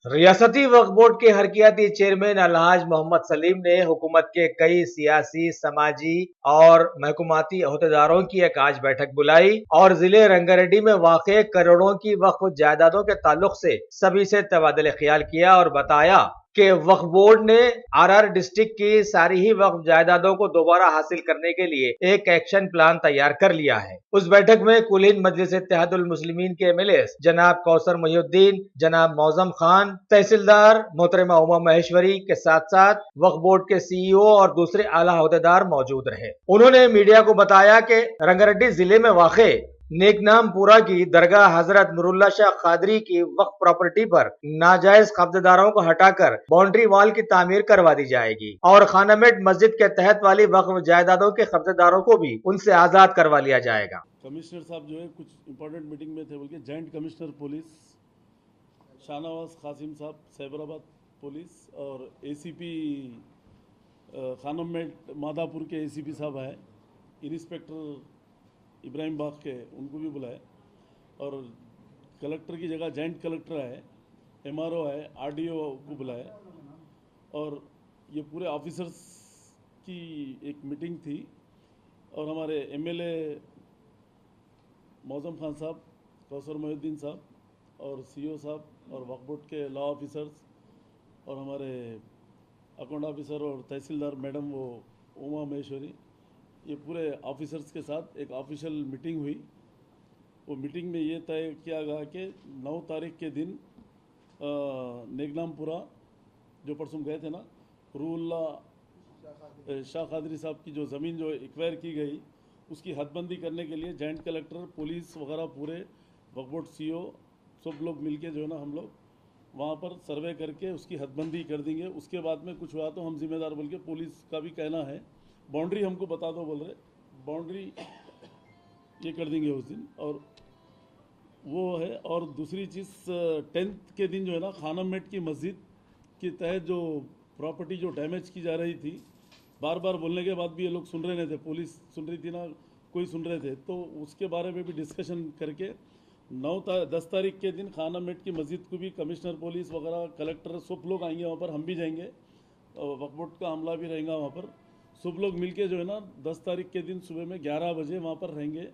रियासती वक्फ बोर्ड के हरकियाती चेयरमैन अलहाज मोहम्मद सलीम ने हुकूमत के कई सियासी, समाजी और महकूमती अहदेदारों की एक आज बैठक बुलाई और जिले रंगारेड्डी में वाक़ करोड़ों की वक्फ जायदादों के ताल्लुक से सभी से तबादले ख्याल किया और बताया कि वक्फ बोर्ड ने आर डिस्ट्रिक्ट की सारी ही वक्फ जायदादों को दोबारा हासिल करने के लिए एक एक्शन प्लान तैयार कर लिया है। उस बैठक में कुल हिंद मजलिस इत्तेहादुल मुस्लिमीन के एमएलए जनाब कौसर मोहिउद्दीन, जनाब मौजम खान, तहसीलदार मोहतरमा उमा महेश्वरी के साथ साथ वक्फ बोर्ड के सीईओ और दूसरे आला अहदेदार मौजूद रहे। उन्होंने मीडिया को बताया कि रंगारेड्डी जिले में वाक़ नेकनामपुरा की दरगाह हजरत नूरुल्लाह शाह कादरी की वक्फ प्रॉपर्टी पर नाजायज कब्जेदारों को हटाकर बाउंड्री वॉल की तामीर करवा दी जाएगी और खानामेट मस्जिद के तहत वाली वक्फ जायदादों के कब्जेदारों को भी उनसे आजाद करवा लिया जाएगा। कमिश्नर साहब जो है कुछ इंपॉर्टेंट मीटिंग में थे बोल के joint commissioner police Shahnawaz Qasim साहब सैबराबाद पुलिस और एसीपी खानमेट मादापुर के एसीपी साहब है, इंस्पेक्टर इब्राहिम बाग के उनको भी बुलाए और कलेक्टर की जगह जॉइंट कलेक्टर है, एमआरओ है, आरडीओ को बुलाए और ये पूरे ऑफिसर्स की एक मीटिंग थी और हमारे एमएलए मौजम खान साहब, कौसर मोहिउद्दीन साहब और सीईओ साहब और वक्फ बोर्ड के लॉ ऑफिसर्स और हमारे अकाउंट ऑफिसर और तहसीलदार मैडम वो उमा महेश्वरी, ये पूरे ऑफिसर्स के साथ एक ऑफिशियल मीटिंग हुई। वो मीटिंग में ये तय किया गया कि 9 तारीख के दिन नेकनामपुरा जो परसों गए थे ना, रूल्ला शाह कादरी साहब की जो ज़मीन जो एक्वायर की गई उसकी हदबंदी करने के लिए जॉइंट कलेक्टर, पुलिस वगैरह पूरे वक्फ बोर्ड सीईओ सब लोग मिलके जो है ना हम लोग वहाँ पर सर्वे करके उसकी हदबंदी कर देंगे। उसके बाद में कुछ हुआ तो हम जिम्मेदार बोल के पुलिस का भी कहना है, बाउंड्री हमको बता दो बोल रहे, बाउंड्री ये कर देंगे उस दिन और वो है। और दूसरी चीज़ 10th के दिन जो है ना खानमेट की मस्जिद के तहत जो प्रॉपर्टी जो डैमेज की जा रही थी, बार बार बोलने के बाद भी ये लोग सुन रहे नहीं थे, पुलिस सुन रही थी ना कोई सुन रहे थे, तो उसके बारे में भी डिस्कशन करके 10 तारीख के दिन खानमेट की मस्जिद को भी कमिश्नर पुलिस वगैरह कलेक्टर सब लोग आएंगे वहाँ पर, हम भी जाएंगे और वक्फ बोर्ड का हमला भी रहेगा वहाँ पर। सब लोग मिलके जो है ना 10 तारीख के दिन सुबह में 11 बजे वहाँ पर रहेंगे।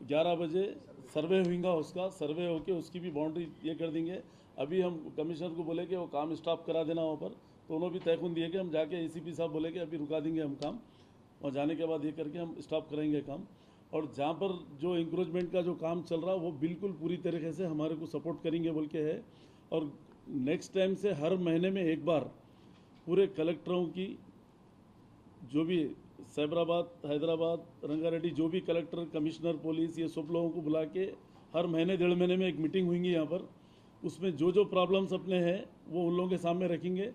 11 बजे सर्वे होगा, उसका सर्वे होके उसकी भी बाउंड्री ये कर देंगे। अभी हम कमिश्नर को बोले कि वो काम स्टॉप करा देना वहाँ पर, तो उन्होंने भी तयखुन दिए कि हम जाके एसीपी साहब बोले कि अभी रुका देंगे हम काम, और जाने के बाद ये करके हम स्टॉप करेंगे काम। और जहाँ पर जो इंक्रोचमेंट का जो काम चल रहा वो बिल्कुल पूरी तरीके से हमारे को सपोर्ट करेंगे बोल के है। और नेक्स्ट टाइम से हर महीने में एक बार पूरे कलेक्टरों की जो भी सैबराबाद, हैदराबाद, रंगारेड्डी जो भी कलेक्टर, कमिश्नर, पुलिस ये सब लोगों को बुला के हर महीने 1.5 महीने में एक मीटिंग होंगी यहाँ पर। उसमें जो जो प्रॉब्लम्स अपने हैं वो उन लोगों के सामने रखेंगे।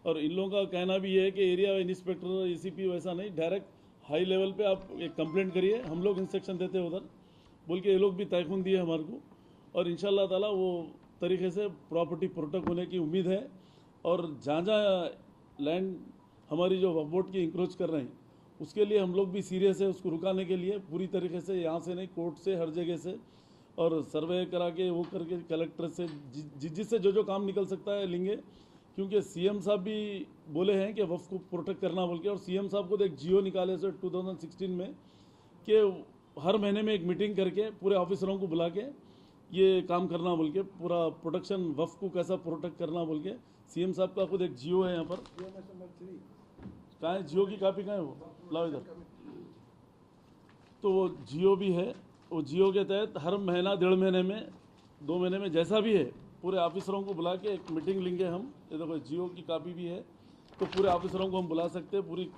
और इन लोगों का कहना भी ये है कि एरिया इंस्पेक्टर, एसीपी वैसा नहीं, डायरेक्ट हाई लेवल पे आप एक कंप्लेंट करिए, हम लोग इंस्ट्रक्शन देते हैं उधर बोल के ये लोग भी तयखुन दिए हमारे को। और इंशाल्लाह ताला वो तरीके से प्रॉपर्टी प्रोटेक्ट होने की उम्मीद है। और जहाँ जहाँ लैंड हमारी जो वक्फ बोर्ड की इंक्रोच कर रहे हैं उसके लिए हम लोग भी सीरियस है, उसको रुकाने के लिए पूरी तरीके से, यहाँ से नहीं कोर्ट से हर जगह से, और सर्वे करा के वो करके कलेक्टर से जिससे जो जो काम निकल सकता है लेंगे। क्योंकि सीएम साहब भी बोले हैं कि वक्फ को प्रोटेक्ट करना बोल के, और सीएम साहब को तो एक जियो निकाले सर 2016 में कि हर महीने में एक मीटिंग करके पूरे ऑफिसरों को बुला के ये काम करना बोल के, पूरा प्रोटेक्शन वक्फ को कैसा प्रोटेक्ट करना बोल के सीएम साहब का खुद एक जियो है यहाँ पर। कहाँ है जियो की कापी, कहाँ है वो, लाओ इधर। तो वो जियो भी है, वो जियो के तहत हर महीना 1.5 महीने में 2 महीने में जैसा भी है पूरे ऑफिसरों को बुला के एक मीटिंग लेंगे हम। ये देखो जियो की कापी भी है, तो पूरे ऑफिसरों को हम बुला सकते हैं, पूरी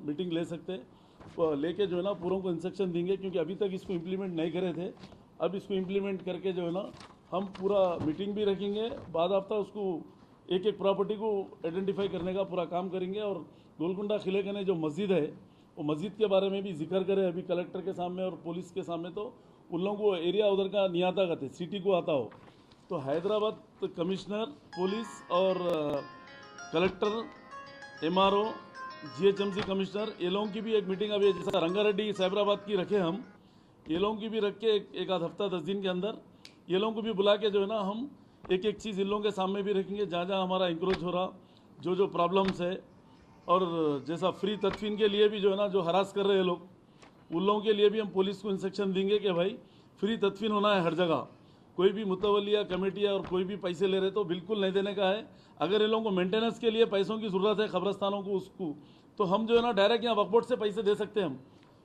मीटिंग ले सकते हैं, लेके जो है ना पूरों को इंस्ट्रक्शन देंगे। क्योंकि अभी तक इसको इम्प्लीमेंट नहीं करे थे, अब इसको इम्प्लीमेंट करके जो है ना हम पूरा मीटिंग भी रखेंगे, बाद हफ्ता उसको एक एक प्रॉपर्टी को आइडेंटिफाई करने का पूरा काम करेंगे। और गोलकुंडा किले के जो मस्जिद है वो मस्जिद के बारे में भी जिक्र करें अभी कलेक्टर के सामने और पुलिस के सामने, तो उन लोगों को एरिया उधर का नहीं आता करते, सिटी को आता हो। तो हैदराबाद कमिश्नर, पुलिस और कलेक्टर, एमआरओ, जीएचएमसी कमिश्नर, ये लोगों की भी एक मीटिंग अभी जैसा रंगारेड्डी सैबराबाद की रखे हम, ये लोगों की भी रख के एक आध हफ्ता 10 दिन के अंदर ये लोगों को भी बुला के जो है ना हम एक एक चीज़ इन लोगों के सामने भी रखेंगे, जहाँ जहाँ हमारा इंक्रोच हो रहा, जो जो प्रॉब्लम्स है। और जैसा फ्री तदफीन के लिए भी जो है ना, जो हरास कर रहे हैं लोग, उन लोगों के लिए भी हम पुलिस को इंस्ट्रक्शन देंगे कि भाई फ्री तदफीन होना है हर जगह। कोई भी मुतवली या कमेटी और कोई भी पैसे ले रहे तो बिल्कुल नहीं देने का है। अगर इन लोगों को मेंटेनेंस के लिए पैसों की ज़रूरत है कब्रस्तानों को, उसको तो हम जो है ना डायरेक्ट यहाँ वक्फ बोर्ड से पैसे दे सकते हैं हम,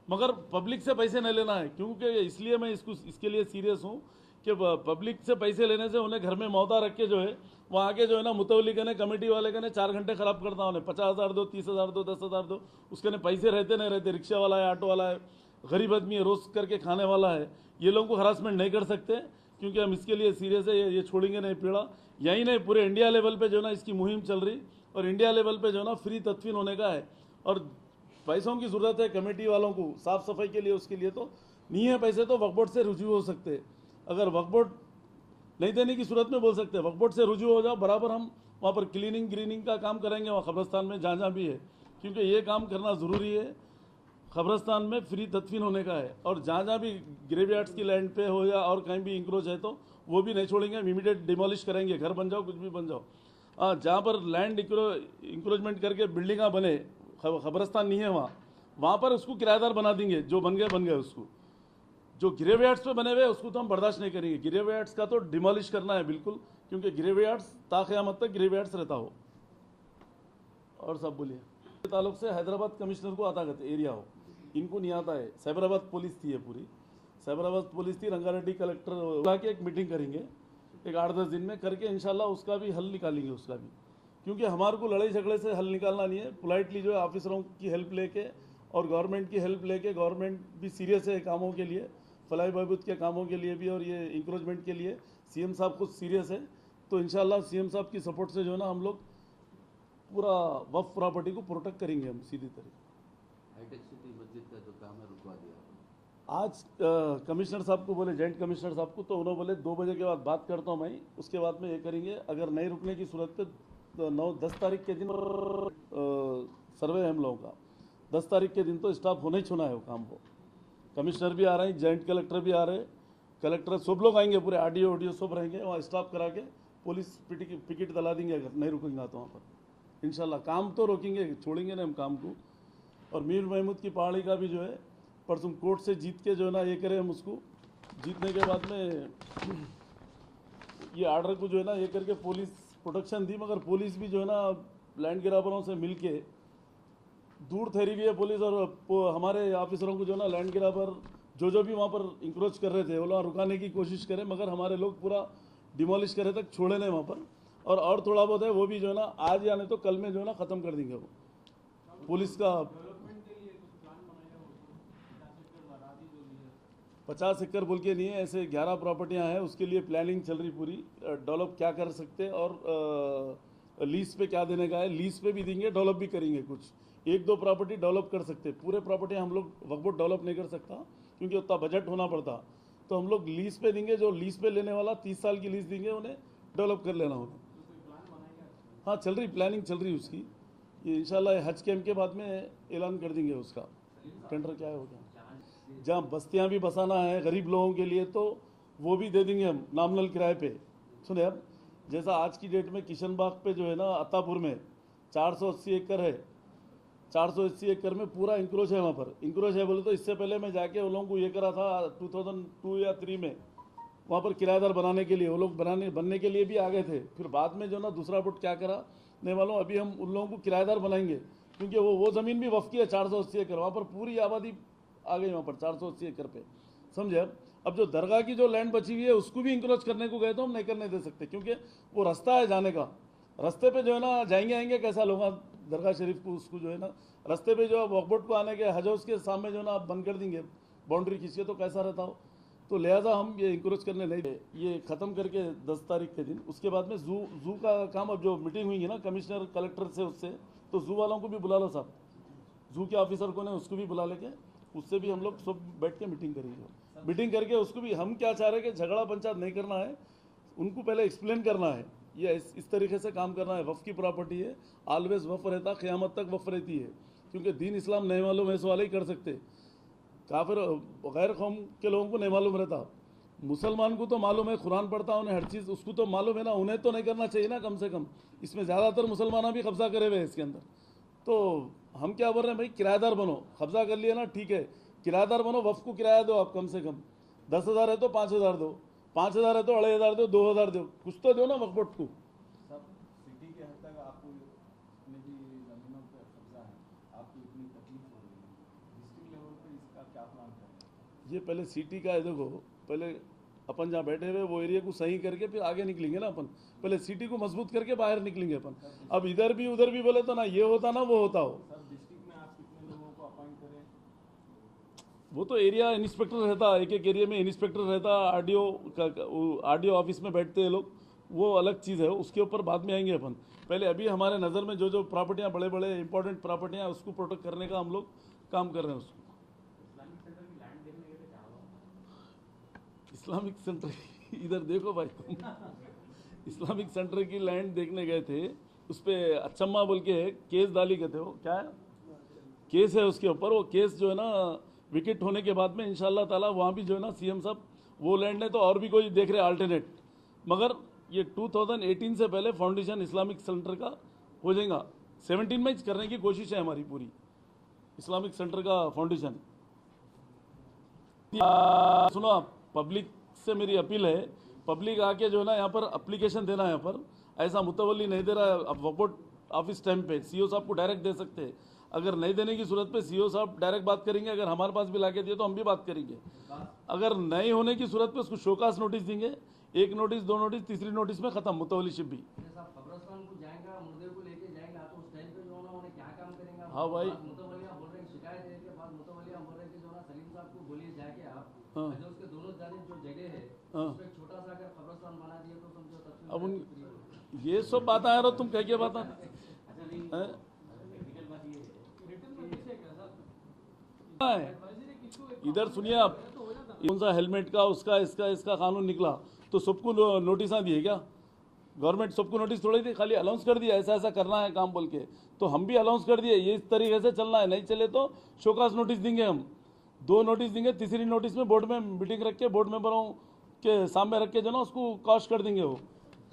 मगर पब्लिक से पैसे नहीं लेना है। क्योंकि इसलिए मैं इसके लिए सीरियस हूँ कि पब्लिक से पैसे लेने से उन्हें घर में मौता रख के जो है वहाँ आके जो है ना मुतवली के ने, कमेटी वाले के ने 4 घंटे खराब करता उन्हें। 50,000 दो, 30,000 दो, 10,000 दो, उसके ने पैसे रहते नहीं रहते। रिक्शा वाला है, ऑटो वाला है, गरीब आदमी है, रोज करके खाने वाला है, ये लोगों को हरासमेंट नहीं कर सकते। क्योंकि हम इसके लिए सीरियस है, ये छोड़ेंगे नहीं पीड़ा। यही नहीं, पूरे इंडिया लेवल पे जो है ना इसकी मुहिम चल रही, और इंडिया लेवल पे जो है ना फ्री तदफीन होने का है। और पैसों की ज़रूरत है कमेटी वालों को साफ़ सफाई के लिए, उसके लिए तो नहीं है पैसे तो वक्फ बोर्ड से रुजू हो सकते। अगर वक्फ बोर्ड नहीं देने की सूरत में बोल सकते हैं, वक्फ बोर्ड से रुजू हो जाओ, बराबर हम वहाँ पर क्लीनिंग ग्रीनिंग का काम करेंगे वहाँ कब्रस्तान में, जहाँ जहाँ भी है। क्योंकि ये काम करना ज़रूरी है, कब्रस्तान में फ्री तदफीन होने का है। और जहाँ जहाँ भी ग्रेवयार्ड्स की लैंड पे हो या और कहीं भी इंक्रोच है तो वो भी नहीं छोड़ेंगे, हम इमीडिएट डिमोलिश करेंगे। घर बन जाओ, कुछ भी बन जाओ, जहाँ पर लैंड इंक्रोचमेंट करके बिल्डिंगा बने, कब्रस्तान नहीं है वहाँ पर उसको किराएदार बना देंगे। जो बन गए उसको, जो ग्रेवयार्ड्स पे बने हुए उसको तो हम बर्दाश्त नहीं करेंगे। ग्रेवयार्ड्स का तो डिमोलिश करना है बिल्कुल, क्योंकि ग्रेवयार्ड्स ताक़यामत तक ग्रेवयार्ड्स रहता हो। और सब बोलिए। ताल्लुक से हैदराबाद कमिश्नर को आता करते एरिया हो, इनको नहीं आता है। साइबराबाद पुलिस थी, ये पूरी साइबराबाद पुलिस थी, रंगारेड्डी कलेक्टर जाके एक मीटिंग करेंगे, एक 8-10 दिन में करके इंशाल्लाह उसका भी हल निकालेंगे, उसका भी। क्योंकि हमारे को लड़ाई झगड़े से हल निकालना नहीं है, पोलाइटली जो है ऑफिसरों की हेल्प लेके और गवर्नमेंट की हेल्प लेके, गवर्नमेंट भी सीरियस है कामों के लिए, फलाई बहबूद के कामों के लिए भी, और ये इंक्रोचमेंट के लिए सीएम साहब खुद सीरियस है। तो इंशाल्लाह सीएम साहब की सपोर्ट से जो है ना हम लोग पूरा वक्फ प्रॉपर्टी को प्रोटेक्ट करेंगे हम सीधी तरह। हाईटेक सिटी मस्जिद का जो काम है रुकवा दिया आज कमिश्नर साहब को बोले, जॉइंट कमिश्नर साहब को, तो उन्होंने बोले 2 बजे के बाद बात करता हूँ मैं, उसके बाद में ये करेंगे। अगर नहीं रुकने की सूरत पे तो 9-10 तारीख के दिन सर्वे है हम लोगों का। 10 तारीख के दिन तो स्टाफ होना ही छूना है वो काम को। कमिश्नर भी आ रहे हैं, जॉइंट कलेक्टर भी आ रहे हैं, कलेक्टर सब लोग आएंगे, पूरे आरडीओ सब रहेंगे वहाँ। स्टाफ करा के पुलिस पिकेट दला देंगे अगर नहीं रुकेंगे तो वहाँ पर। इंशाल्लाह काम तो रोकेंगे, छोड़ेंगे नहीं हम काम को। और मीर महमूद की पहाड़ी का भी जो है परसों कोर्ट से जीत के जो है ना ये करें हम, उसको जीतने के बाद में ये आर्डर को जो है ना ये करके पुलिस प्रोटेक्शन दी। मगर पुलिस भी जो है ना लैंड गिराबरों से मिल के दूर ठहरी हुई है पुलिस, और हमारे ऑफिसरों को जो है ना लैंड गिराबर जो भी वहाँ पर इंक्रोच कर रहे थे वो लोग रुकाने की कोशिश करें, मगर हमारे लोग पूरा डिमोलिश करे तक छोड़े नहीं वहाँ पर। और थोड़ा बहुत है वो भी जो है ना आज या नहीं तो कल में जो है ना ख़त्म कर देंगे वो पुलिस का। 50 एकड़ बोल के नहीं है, ऐसे 11 प्रॉपर्टियां हैं, उसके लिए प्लानिंग चल रही पूरी। डेवलप क्या कर सकते हैं और लीज पे क्या देने का है, लीज पे भी देंगे, डेवलप भी करेंगे। कुछ 1-2 प्रॉपर्टी डेवलप कर सकते, पूरे प्रॉपर्टी हम लोग वक्फ बोर्ड डेवलप नहीं कर सकता क्योंकि उतना बजट होना पड़ता। तो हम लोग लीज पे देंगे, जो लीज पे लेने वाला 30 साल की लीज देंगे, उन्हें डेवलप कर लेना उन्हें। हाँ चल रही, प्लानिंग चल रही उसकी। ये इंशाल्लाह हज कैंप के बाद में ऐलान कर देंगे उसका टेंडर क्या है होगा। जहाँ बस्तियाँ भी बसाना है गरीब लोगों के लिए तो वो भी दे देंगे हम नामनल किराए पे। सुने अब, जैसा आज की डेट में किशन बाग पे जो है ना अत्तापुर में 480 एकड़ है, 480 एकड़ में पूरा इंक्रोच है। वहाँ पर इंक्रोच है बोले तो इससे पहले मैं जाके उन लोगों को ये करा था 2002 या 3 में, वहाँ पर किराएदार बनाने के लिए वो लोग बनने के लिए भी आ गए थे। फिर बाद में जो ना दूसरा बोर्ड क्या करा नहीं मालूम। अभी हम उन लोगों को किराएदार बनाएंगे क्योंकि वो ज़मीन भी वफ़ की है 480 एकड़, वहाँ पर पूरी आबादी आ गई वहाँ पर 480 एकड़ पे, समझे। अब जो दरगाह की जो लैंड बची हुई है उसको भी इंक्रोच करने को गए तो हम नहीं करने दे सकते क्योंकि वो रास्ता है जाने का। रास्ते पे जो है ना जाएंगे आएंगे कैसा लोग दरगाह शरीफ को, उसको जो है ना रास्ते पे जो वक्फ बोर्ड को आने के हज हाउस के सामने जो है ना आप बंद कर देंगे, बाउंड्री खींच के, तो कैसा रहता हो। तो लिहाजा हम ये इंक्रोच करने नहीं दे, ये ख़त्म करके 10 तारीख के दिन उसके बाद में जू का काम। अब जो मीटिंग हुई है ना कमिश्नर कलेक्टर से उससे, तो जू वालों को भी बुला लो साहब, जू के ऑफिसर को ने उसको भी बुला लेके उससे भी हम लोग सब बैठ के मीटिंग करेंगे। मीटिंग करके उसको भी हम क्या चाह रहे हैं कि झगड़ा पंचायत नहीं करना है, उनको पहले एक्सप्लेन करना है ये इस तरीके से काम करना है। वफ़ की प्रॉपर्टी है, ऑलवेज वफ़ रहता, क़यामत तक वफ़ रहती है क्योंकि दीन इस्लाम नहीं मालूम ऐसे वाले ही कर सकते, काफिर गैर कौम के लोगों को नहीं मालूम रहता। मुसलमान को तो मालूम है, कुरान पढ़ता उन्हें हर चीज़ उसको तो मालूम है ना, उन्हें तो नहीं करना चाहिए ना कम से कम। इसमें ज़्यादातर मुसलमान भी कब्जा करे हुए हैं इसके अंदर। तो हम क्या बोल रहे हैं भाई, किराएदार बनो, कब्जा कर लिया ना ठीक है, किराएदार बनो, वक्फ को किराया दो आप, कम से कम 10,000 है तो 5,000 दो, 5,000 है तो 2,500 दो, 2,000 दो, कुछ तो दो ना वक्फ बोर्ड को। सब सिटी के हद तक आपको जितने भी जमीनों पे कब्जा है, आपको इतनी तकलीफ हो रही है, डिस्ट्रिक्ट लेवल पे इसका क्या प्लान कर रहे हैं? ये पहले सिटी का है, देखो पहले अपन जहाँ बैठे हुए वो एरिया को सही करके फिर आगे निकलेंगे ना अपन, पहले सिटी को मजबूत करके बाहर निकलेंगे अपन। अब इधर भी उधर भी बोले तो ना ये होता ना वो होता हो। सर डिस्ट्रिक्ट में आप कितने लोगों को अपॉइंट करें? वो तो एरिया इंस्पेक्टर रहता, एक एक एरिया में इंस्पेक्टर रहता, आरडीओ ऑफिस में बैठते हैं लोग, वो अलग चीज़ है, उसके ऊपर बाद में आएंगे अपन। पहले अभी हमारे नज़र में जो जो प्रॉपर्टियाँ बड़े बड़े इंपॉर्टेंट प्रॉपर्टियाँ उसको प्रोटेक्ट करने का हम लोग काम कर रहे हैं। उसको इस्लामिक सेंटर इधर देखो भाई तुम, इस्लामिक सेंटर की लैंड देखने गए थे, उस पर अचम्मा बोल के केस डाली गए थे, वो क्या है केस है उसके ऊपर, वो केस जो है ना विकेट होने के बाद में इंशाल्लाह ताला वहाँ भी जो है ना सीएम साहब वो लैंड है तो और भी कोई देख रहे अल्टरनेट, मगर ये 2018 से पहले फाउंडेशन इस्लामिक सेंटर का हो जाएगा, 17 में करने की कोशिश है हमारी पूरी, इस्लामिक सेंटर का फाउंडेशन। सुनो आप, पब्लिक से मेरी अपील है, पब्लिक आके जो है ना यहाँ पर एप्लीकेशन देना है, यहाँ पर ऐसा मुतवल्ली नहीं दे रहा है, अब वकोट ऑफिस टाइम पे सीओ साहब को डायरेक्ट दे सकते हैं, अगर नहीं देने की सूरत पे सीओ साहब डायरेक्ट बात करेंगे, अगर हमारे पास भी लाके दिए तो हम भी बात करेंगे, अगर नहीं होने की सूरत पे उसको शोकास नोटिस देंगे, 1 नोटिस 2 नोटिस, तीसरी नोटिस में खत्म मुतवल्लीशिप भी। कब्रिस्तान को जाएगा, मुर्दे को लेके जाएगा, तो उस टाइम पे जो ना उन्हें क्या काम करेंगे? हाँ भाई, मुतवल्लिया बोल रहे हैं, शिकायत है के बाद मुतवल्लिया बोल रहे हैं कि जो ना सलीम साहब को बोलिए जाके आप, हाँ। जो उसके दोनों जानिब जो जगह है हाँ। उसमें एक छोटा सा अगर कब्रिस्तान बना दिए तो समझो तस्वीर। अब उन ये सब बात आ रहा, तुम कह के बात इधर सुनिए आप, कौन सा हेलमेट का उसका इसका इसका कानून निकला तो सबको नोटिस दिए क्या? गवर्नमेंट सबको नोटिस थोड़ी थी, खाली अनाउंस कर दिया ऐसा ऐसा करना है काम बोल के, तो हम भी अनाउंस कर दिए ये इस तरीके से चलना है, नहीं चले तो शोकास नोटिस देंगे हम, 2 नोटिस देंगे, तीसरी नोटिस में बोर्ड में मीटिंग रख के बोर्ड मेंबरों के सामने रख के जो ना उसको कॉश कर देंगे, वो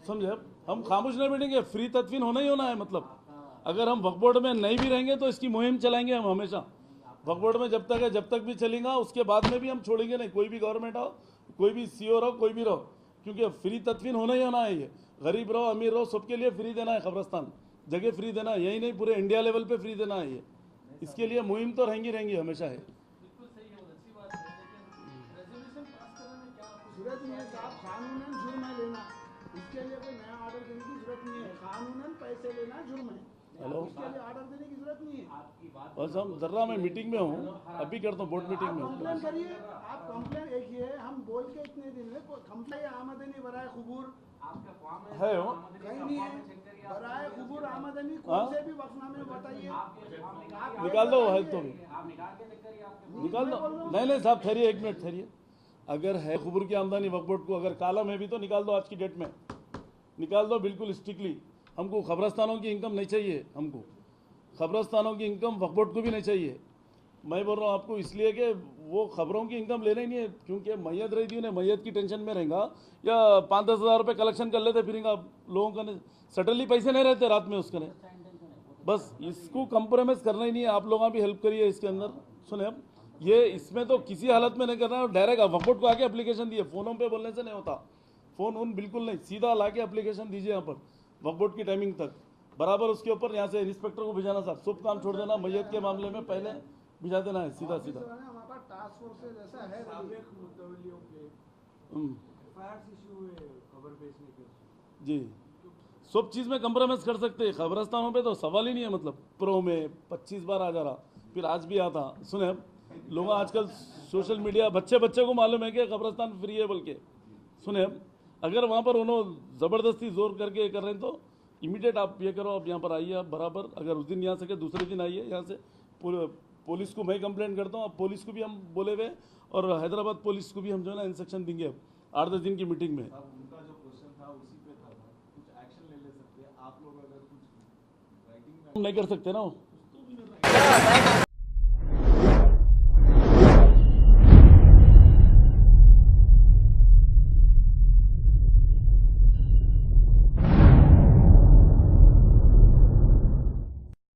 समझे। हम खामोश नहीं बैठेंगे, फ्री तदफीन होना ही होना है, मतलब अगर हम वक्फ बोर्ड में नहीं भी रहेंगे तो इसकी मुहिम चलाएंगे हम हमेशा, वक्फ बोर्ड में जब तक है जब तक भी चलेगा, उसके बाद में भी हम छोड़ेंगे नहीं, कोई भी गवर्नमेंट आओ, कोई भी सीओ रहो, कोई भी रहो, क्योंकि फ्री तदफीन होना ही होना है। ये गरीब रहो अमीर रहो सबके लिए फ्री देना है, कब्रस्तान जगह फ्री देना है, यही नहीं पूरे इंडिया लेवल पे फ्री देना है ये, इसके लिए मुहिम तो रहेंगी हमेशा है। जरूरत नहीं है साहब, कानूनन जुर्म है लेना, इसके लिए कोई नया ऑर्डर देने की जरूरत नहीं है, कानूनन पैसे लेना जुर्म है, हेलो, इसके लिए ऑर्डर देने की जरूरत नहीं है। बस हम जर्रा मैं मीटिंग में हूँ, अभी करता हूँ बोर्ड मीटिंग में हूँ। कंप्लेन करिए, आप कंप्लेन एक ही है, हम बोल के इतने दिन में कंप्लेन आमदनी बराए खुबूर है हो कहीं नहीं है, बराए खुबूर आमदनी कौन से भी वक्फनामे में बताइए, निकाल दो, है तो भी निकाल दो। नहीं साहब ठहरिए, 1 मिनट ठहरिए, अगर है खुबूर की आमदनी वक्फ बोर्ड को, अगर कालम है भी तो निकाल दो, आज की डेट में निकाल दो बिल्कुल स्ट्रिक्टली। हमको खबरस्तानों की इनकम नहीं चाहिए, हमको खबरस्तानों की इनकम वक्फ बोर्ड को भी नहीं चाहिए। मैं बोल रहा हूँ आपको इसलिए कि वो खबरों की इनकम लेना ही नहीं है, क्योंकि मैयत रही थी, उन्हें मैयत की टेंशन में रहेगा, या 5-10 हज़ार रुपये कलेक्शन कर लेते फिरेंगे लोगों का, सडनली पैसे नहीं रहते रात में उसके, बस इसको कंप्रोमाइज़ करना ही नहीं है। आप लोग भी हेल्प करिए इसके अंदर। सुने अब ये इसमें तो किसी हालत में नहीं करना है, डायरेक्ट वक्फ बोर्ड को आके एप्लीकेशन दिए, फोनों पे बोलने से नहीं होता, फोन उन बिल्कुल नहीं, सीधा ला के एप्लीकेशन दीजिए यहाँ पर वक्फ बोर्ड की टाइमिंग तक, बराबर उसके ऊपर यहाँ से इंस्पेक्टर को भिजाना, साहब सब काम छोड़ देना, मैयत के मामले में पहले भिजा देना है सीधा सीधा। हमारे पास टास्क फोर्स जैसा है, मुतवल्लियों के एफआईआर इशू हुए खबर बेचने के, जी सब चीज़ में कंप्रोमाइज़ कर सकते हैं, खबरस्तानों पे तो सवाल ही नहीं है, मतलब प्रो में 25 बार आ जा रहा, फिर आज भी आता। सुने लोग आजकल सोशल मीडिया, बच्चे को मालूम है कि कब्रस्तान फ्री है बोल के। सुने अगर वहाँ पर उन्होंने ज़बरदस्ती जोर करके कर रहे हैं तो इमीडिएट आप ये करो, आप यहाँ पर आइए, आप बराबर, अगर उस दिन यहाँ सके दूसरे दिन आइए यहाँ से, पुलिस को मैं कंप्लेंट करता हूँ, अब पुलिस को भी हम बोले हुए, और हैदराबाद पुलिस को भी हम जो है ना इंस्ट्रक्शन देंगे अब 8-10 दिन की मीटिंग में। उनका जो क्वेश्चन था उसी पे था, कुछ एक्शन ले सकते हैं आप लोग, अगर कुछ राइटिंग में नहीं कर सकते ना,